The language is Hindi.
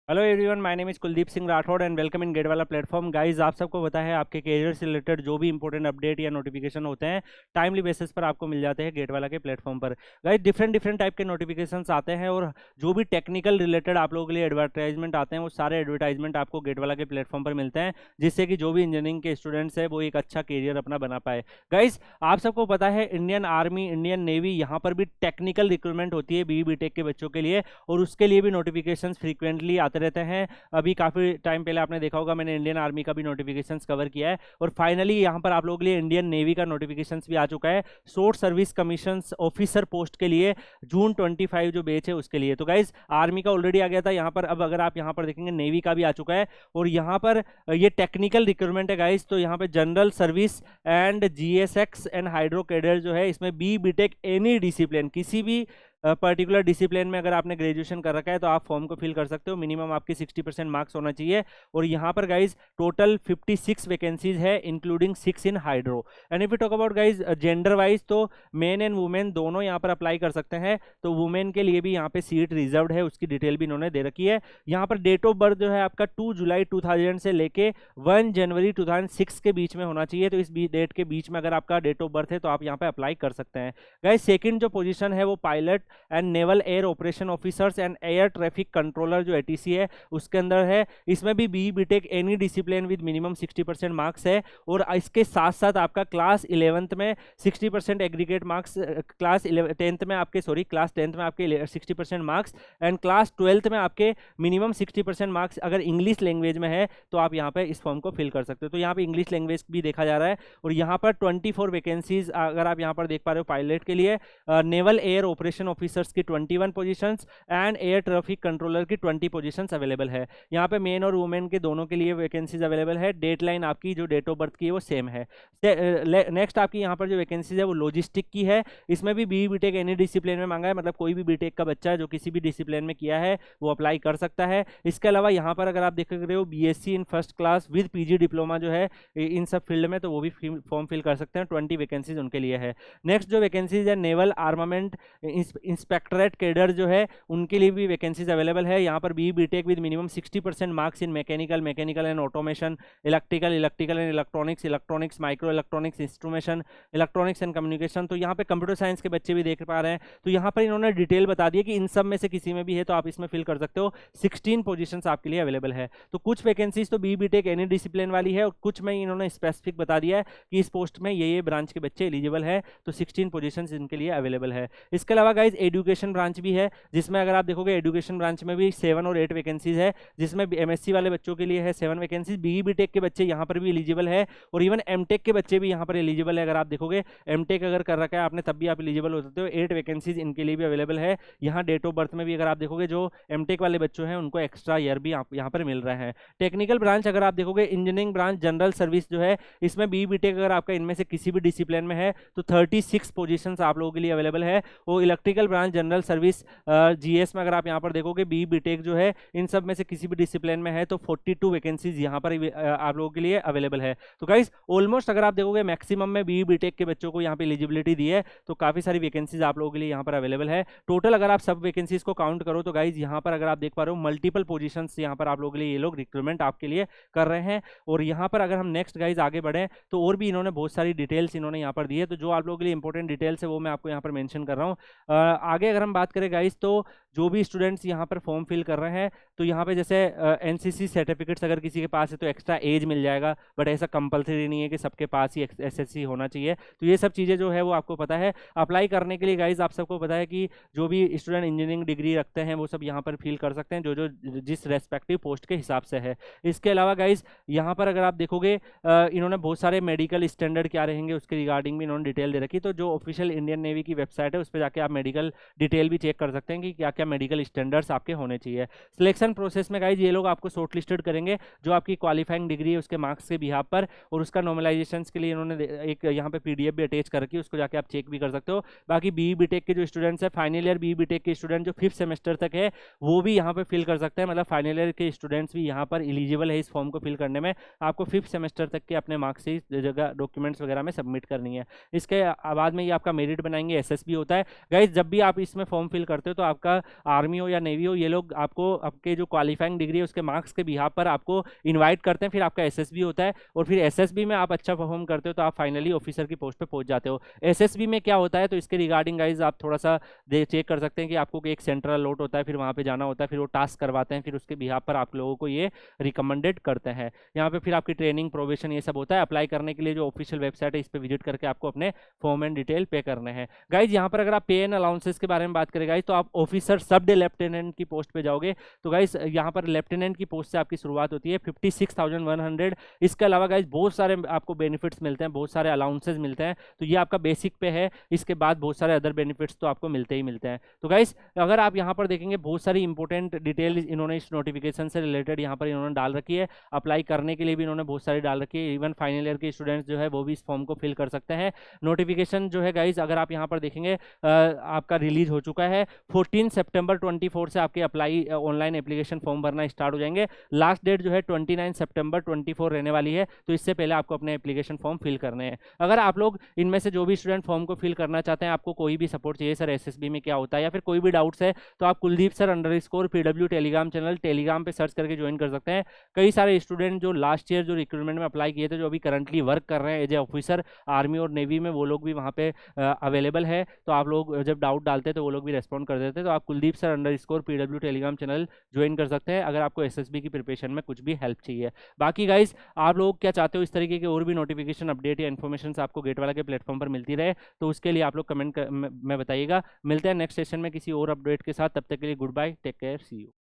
Hello everyone, my name is Kuldeep Singh Rathore and welcome in GATE वाला प्लेटफॉर्म। गाइस, आप सबको पता है आपके करियर से रिलेटेड जो भी इंपॉर्टेंट अपडेट या नोटिफिकेशन होते हैं टाइमली बेसिस पर आपको मिल जाते हैं गेट वाला के प्लेटफॉर्म पर। गाइस, डिफरेंट डिफरेंट टाइप के नोटिफिकेशंस आते हैं और जो भी टेक्निकल रिलेटेड आप लोगों के लिए एडवर्टाइजमेंट आते हैं वो सारे एडवर्टाइजमेंट आपको गेट वाला के प्लेटफॉर्म पर मिलते हैं, जिससे कि जो भी इंजीनियरिंग के स्टूडेंट्स है वो एक अच्छा करियर अपना बना पाए। गाइस, आप सबको पता है इंडियन आर्मी, इंडियन नेवी, यहाँ पर भी टेक्निकल रिक्रूटमेंट होती है बी टेक के बच्चों के लिए, और उसके लिए भी नोटिफिकेशन फ्रीक्वेंटली आते रहते हैं। अभी काफ़ी टाइम पहले आपने देखा होगा मैंने इंडियन आर्मी का भी नोटिफिकेशंस कवर किया है, और फाइनली यहाँ पर आप लोगों के लिए इंडियन नेवी का नोटिफिकेशंस भी आ चुका है short service commissions officer post के लिए, जून 25 जो बैच है उसके लिए। तो गाइज, आर्मी का ऑलरेडी आ गया था यहाँ पर, अब अगर आप यहाँ पर देखेंगे नेवी का भी आ चुका है, और यहाँ पर ये टेक्निकल रिक्रूटमेंट है गाइज। तो यहाँ पे general service and GSX and hydro cadre जो है, इसमें बीटेक एनी डिसिप्लिन, किसी भी पर्टिकुलर डिसिप्लिन में अगर आपने ग्रेजुएशन कर रखा है तो आप फॉर्म को फिल कर सकते हो। मिनिमम आपकी 60% मार्क्स होना चाहिए, और यहाँ पर गाइज टोटल 56 वैकेंसीज है including 6 in hydro. And if you talk about guys gender wise, तो मेन एंड वुमेन दोनों यहाँ पर अप्लाई कर सकते हैं। तो वुमेन के लिए भी यहाँ पे सीट रिजर्व्ड है, उसकी डिटेल भी इन्होंने दे रखी है। यहाँ पर डेट ऑफ बर्थ जो है आपका 2 जुलाई 2000 से लेके 1 जनवरी 2006 के बीच में होना चाहिए। तो इस डेट के बीच में अगर आपका डेट ऑफ बर्थ है तो आप यहाँ पे अप्लाई कर सकते हैं। गाइज, सेकंड जो पोजीशन है वो pilot and naval air operation officers and air traffic controller जो एटीसी है उसके अंदर है। इसमें भी BTech any discipline with minimum 60% marks है, और इसके साथ साथ आपका क्लास 11th में 60% एग्रीगेट मार्क्स, क्लास 10th में आपके 60% मार्क्स, एंड क्लास 12th में आपके मिनिमम 60% मार्क्स अगर इंग्लिश लैंग्वेज में है तो आप यहाँ पे इस फॉर्म को फिल कर सकते हो। तो यहाँ पे इंग्लिश लैंग्वेज भी देखा जा रहा है, और यहाँ पर 24 वैकेंसीज अगर आप यहाँ पर देख पा रहे हो पायलट के लिए, नेवल एयर ऑपरेशन ऑफिसर्स की 21 positions and air traffic controller की 20 पोजीशंस अवेलेबल है। यहाँ पे मेन और वुमेन के दोनों के लिए वैकेंसीज अवेलेबल है। डेट लाइन आपकी जो डेट ऑफ बर्थ की है वो सेम है। नेक्स्ट आपकी यहाँ पर जो वैकेंसीज है वो लॉजिस्टिक की है। इसमें भी बीटेक एनी डिसिप्लिन में मांगा है, मतलब कोई भी बीटेक का बच्चा जो किसी भी डिसिप्लिन में किया है वो अप्लाई कर सकता है। इसके अलावा यहाँ पर अगर आप देख रहे हो BSc in first class with PG diploma जो है इन सब फील्ड में, तो वो भी फॉर्म फिल कर सकते हैं। 20 वैकेंसीज उनके लिए है। नेक्स्ट जो वैकेंसीज है नेवल आर्मामेंट इंस्पेक्टरेट कैडर जो है उनके लिए भी वैकेंसीज अवेलेबल है। यहाँ पर BTech with minimum 60% marks in mechanical and automation, electrical and electronics, micro electronics, instrumentation, electronics and communication. तो यहाँ पे कंप्यूटर साइंस के बच्चे भी देख पा रहे हैं। तो यहाँ पर इन्होंने डिटेल बता दी है कि इन सब में से किसी में भी है तो आप इसमें फिल कर सकते हो। 16 पोजीशंस आपके लिए अवेलेबल है। तो कुछ वैकेंसीज तो बीटेक एनी डिसिप्लिन वाली है, और कुछ में इन्होंने स्पेसिफिक बता दिया है कि इस पोस्ट में ये ब्रांच के बच्चे एलिजिबल है। तो 16 पोजीशंस इनके लिए अवेलेबल है। इसके अलावा गाइज एजुकेशन ब्रांच भी है, जिसमें अगर आप देखोगे एजुकेशन ब्रांच में भी 7 और 8 वैकेंसीज है, जिसमें एमएससी वाले बच्चों के लिए है 7 वैकेंसीज, बीटेक के बच्चे यहाँ पर भी एलिजिबल है, और इवन एमटेक के बच्चे भी यहाँ पर एलिजिबल है। अगर आप देखोगे एमटेक अगर कर रखा है आपने तब भी आप एलिजिबल हो सकते हो। 8 वैकेंसीज इनके लिए भी अवेलेबल है। यहाँ डेट ऑफ बर्थ में भी अगर आप देखोगे जो एमटेक वाले बच्चों हैं उनको एक्स्ट्रा ईयर भी यहाँ पर मिल रहा है। टेक्निकल ब्रांच अगर आप देखोगे इंजीनियरिंग ब्रांच जनरल सर्विस जो है, इसमें बीटेक अगर आपका इनमें से किसी भी डिसिप्लिन में है तो 36 पोजीशंस आप लोगों के लिए अवेलेबल है। वो electrical branch general service GS में अगर आप यहाँ पर देखोगे बीटेक जो है इन सब में से किसी भी डिसिप्लिन में है तो 42 वैकेंसीज यहाँ पर आप लोगों के लिए अवेलेबल है। तो गाइस, ऑलमोस्ट अगर आप देखोगे मैक्सिमम में बीटेक के बच्चों को यहाँ पे एलिजिबिलिटी दी है, तो काफी सारी वैकेंसीज आप लोगों के लिए यहाँ पर अवेलेबल है। टोटल अगर आप सब वैकेंसीज को काउंट करो तो गाइज यहाँ पर अगर आप देख पा रहे हो मल्टीपल पोजीशंस यहाँ पर आप लोगों के लिए ये लोग रिक्रूटमेंट आपके लिए कर रहे हैं। और यहाँ पर अगर हम नेक्स्ट गाइज आगे बढ़े तो और भी इन्होंने बहुत सारी डिटेल्स इन्होंने यहाँ पर दी है, तो जो आप लोगों के लिए इंपॉर्टेंट डिटेल्स है वो मैं आपको यहाँ पर मेंशन कर रहा हूँ। आगे अगर हम बात करें गाइज, तो जो भी स्टूडेंट्स यहाँ पर फॉर्म फिल कर रहे हैं तो यहाँ पे जैसे एनसीसी सर्टिफिकेट्स अगर किसी के पास है तो एक्स्ट्रा एज मिल जाएगा, बट ऐसा कंपलसरी नहीं है कि सबके पास ही एसएससी होना चाहिए। तो ये सब चीज़ें जो है वो आपको पता है। अप्लाई करने के लिए गाइज आप सबको पता है कि जो भी स्टूडेंट इंजीनियरिंग डिग्री रखते हैं वो सब यहाँ पर फिल कर सकते हैं, जो जो जिस रेस्पेक्टिव पोस्ट के हिसाब से है। इसके अलावा गाइज यहाँ पर अगर आप देखोगे इन्होंने बहुत सारे मेडिकल स्टैंडर्ड क्या रहेंगे उसके रिगार्डिंग भी इन्होंने डिटेल दे रखी। तो जो ऑफिशियल इंडियन नेवी की वेबसाइट है उस पर जाके आप मेडिकल डिटेल भी चेक कर सकते हैं कि क्या क्या मेडिकल स्टैंडर्ड्स आपके होने चाहिए। सिलेक्शन प्रोसेस में गाइज ये लोग आपको शॉर्टलिस्टेड करेंगे जो आपकी क्वालिफाइंग डिग्री है उसके मार्क्स के बिहाफ पर, और उसका नॉर्मलाइजेशन के लिए इन्होंने एक यहाँ पे पीडीएफ भी अटैच कर रखी है, उसको जाके आप चेक भी कर सकते हो। बाकी बीटेक के जो स्टूडेंट्स है, फाइनल ईयर बीटेक के स्टूडेंट जो 5th सेमेस्टर तक है वो भी यहाँ पे फिल कर सकते हैं। मतलब फाइनल ईयर के स्टूडेंट्स भी यहाँ पर एलिजिबल है इस फॉर्म को फिल करने में। आपको 5th सेमेस्टर तक के अपने मार्क्स से जगह डॉक्यूमेंट्स वगैरह में सबमिट करनी है। इसके बाद में ये आपका मेरिट बनाएंगे, एसएसबी होता है। गाइज जब भी भी आप इसमें फॉर्म फिल करते हो तो आपका आर्मी हो या नेवी हो, ये लोग आपको आपके जो क्वालिफाइंग डिग्री है उसके मार्क्स के बिहाफ पर आपको इनवाइट करते हैं। फिर आपका एसएसबी होता है और फिर एसएसबी में आप अच्छा परफॉर्म करते हो तो आप फाइनली ऑफिसर की पोस्ट पे पहुंच जाते हो। एसएसबी में क्या होता है तो इसके रिगार्डिंग गाइज आप थोड़ा सा चेक कर सकते हैं कि आपको एक सेंट्रल लॉट होता है, फिर वहाँ पे जाना होता है, फिर वो टास्क करवाते हैं, फिर उसके बिहाफ पर आप लोगों को ये रिकमेंडेड करते हैं। यहाँ पे फिर आपकी ट्रेनिंग प्रोबेशन ये सब होता है। अप्लाई करने के लिए जो ऑफिशियल वेबसाइट है इस पर विजिट करके आपको अपने फॉर्म एंड डिटेल पे करने हैं। गाइज यहाँ पर अगर आप पे एंड अलाउंसेस के बारे में बात करें गाइज तो आप ऑफिसर सब डे लेफ्टिनेंट की पोस्ट पे जाओगे तो गाइज यहाँ पर लेफ्टिनेंट की पोस्ट से आपकी शुरुआत होती है 56,100। इसके अलावा गाइज बहुत सारे आपको बेनिफिट्स मिलते हैं, बहुत सारे अलाउंसेस मिलते हैं, तो ये आपका बेसिक पे है। इसके बाद बहुत सारे अदर बेनिफिट्स तो आपको मिलते ही मिलते हैं। तो गाइज अगर आप यहाँ पर देखेंगे बहुत सारी इंपॉर्टेंट डिटेल इन्होंने इस नोटिफिकेशन से रिलेटेड यहाँ पर इन्होंने डाल रखी है। अप्लाई करने के लिए भी इन्होंने बहुत सारी डाल रखी है। इवन फाइनल ईयर के स्टूडेंट्स जो है वो भी इस फॉर्म को फिल कर सकते हैं। नोटिफिकेशन जो है गाइज अगर आप यहाँ पर देखेंगे आपका रिलीज हो चुका है। 14 सितंबर 24 से आपके अप्लाई ऑनलाइन एप्लीकेशन फॉर्म भरना स्टार्ट हो जाएंगे। लास्ट डेट जो है 29 सितंबर 24 रहने वाली है, तो इससे पहले आपको अपने एप्लीकेशन फॉर्म फिल करने हैं। अगर आप लोग इनमें से जो भी स्टूडेंट फॉर्म को फिल करना चाहते हैं, आपको कोई भी सपोर्ट चाहिए सर एसएसबी में क्या होता है या फिर कोई भी डाउट्स है, तो आप Kuldeep sir _PW Telegram channel Telegram पे सर्च करके ज्वाइन कर सकते हैं। कई सारे स्टूडेंट जो लास्ट ईयर जो रिक्रूटमेंट में अप्लाई किए थे, जो अभी करंटली वर्क कर रहे हैं एज ए ऑफिसर आर्मी और नेवी में, वो लोग भी वहाँ पे अवेलेबल है। तो आप लोग जब डाउट डालते हैं तो वो लोग भी रेस्पॉन्ड कर देते हैं। तो आप Kuldeep sir _PW Telegram channel join कर सकते हैं अगर आपको एसएसबी की प्रिपरेशन में कुछ भी हेल्प चाहिए। बाकी गाइज आप लोग क्या चाहते हो इस तरीके के और भी नोटिफिकेशन अपडेट या इन्फॉर्मेशन आपको गेट वाला के प्लेटफॉर्म पर मिलती रहे, तो उसके लिए आप लोग कमेंट में बताइएगा। मिलते हैं नेक्स्ट सेशन में किसी और अपडेट के साथ, तब तक के लिए goodbye, take care, see you.